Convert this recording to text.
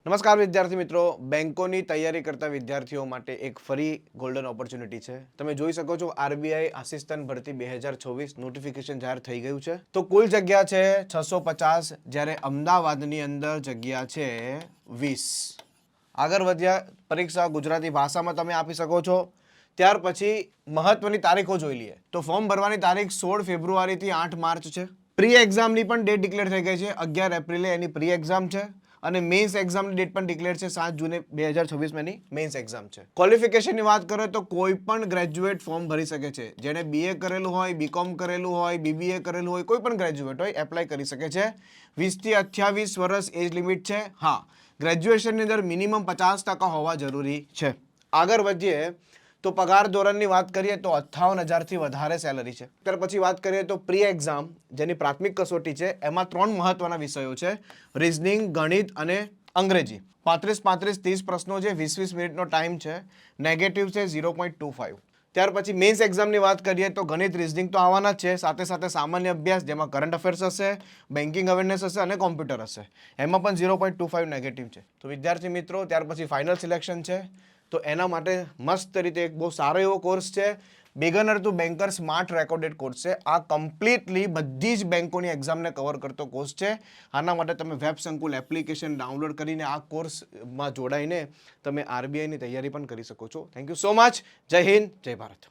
નમસ્કાર વિદ્યાર્થી મિત્રો, બેંકોની તૈયારી કરતા વિદ્યાર્થીઓ માટે એક ફરી ગોલ્ડન ઓપોર્ચ્યુનિટી છે. તમે જોઈ શકો છો આરબીઆઈ આસિસ્ટન્ટ ભરતી 2024 નોટિફિકેશન જાહેર થઈ ગયું છે. તો કુલ જગ્યા છે 650, જ્યારે અમદાવાદની અંદર જગ્યા છે 20. આગળ વધ્યા, પરીક્ષા ગુજરાતી ભાષામાં તમે આપી શકો છો. ત્યાર પછી મહત્વની તારીખો જોઈ લઈએ તો ફોર્મ ભરવાની તારીખ 16 ફેબ્રુઆરીથી 8 માર્ચ છે. પ્રી એક્ઝામની પણ ડેટ ડિક્લેર થઈ ગઈ છે. 11 એપ્રિલે એની પ્રી એક્ઝામ છે અને મેન્સ એક્ઝામની ડેટ પણ ડિક્લેર છે. 7 જૂને 2026 ની મેન્સ એક્ઝામ છે. ક્વોલિફિકેશનની વાત કરો તો કોઈ પણ ગ્રેજ્યુએટ ફોર્મ ભરી શકે છે. જેણે બીએ કરેલું હોય, બીકોમ કરેલું હોય, બીબીએ કરેલું હોય, કોઈ પણ ગ્રેજ્યુએટ હોય એપ્લાય કરી શકે છે. 20 થી 28 વર્ષ એજ લિમિટ છે. હા, ગ્રેજ્યુએશનની અંદર મિનિમમ 50% હોવા જરૂરી છે. આગળ વધીએ તો પગાર ધોરણની વાત કરીએ તો 58,000 થી વધારે સેલરી છે. ત્યાર પછી વાત કરીએ તો પ્રી એક્ઝામ જેની પ્રાથમિક કસોટી છે એમાં 3 મહત્વના વિષયો છે: રીઝનિંગ, ગણિત અને અંગ્રેજી. 35 30 પ્રશ્નો છે, 20 મિનિટનો ટાઈમ છે. નેગેટિવ છે 0.25. ત્યાર પછી મેન્સ એક્ઝામની વાત કરીએ તો ગણિત, રીઝનિંગ તો આવવાના જ છે, સાથે સાથે સામાન્ય અભ્યાસ જેમાં કરંટ અફેર્સ હશે, બેન્કિંગ અવેરનેસ હશે અને કોમ્પ્યુટર હશે. એમાં પણ 0.25 નેગેટિવ છે. તો વિદ્યાર્થી મિત્રો, ત્યાર પછી ફાઇનલ સિલેક્શન છે. તો એના માટે મસ્ત રીતે એક બહુ સારો એવો કોર્સ છે, beginner to banker smart recorded course છે. આ કમ્પ્લીટલી બધી જ બેંકોની એક્ઝામને કવર કરતો કોર્સ છે. આના માટે તમે વેબ સંકુલ એપ્લિકેશન ડાઉનલોડ કરીને આ કોર્સમાં જોડાઈને તમે આરબીઆઈની તૈયારી પણ કરી શકો છો. Thank you so much. જય હિન્દ, જય ભારત.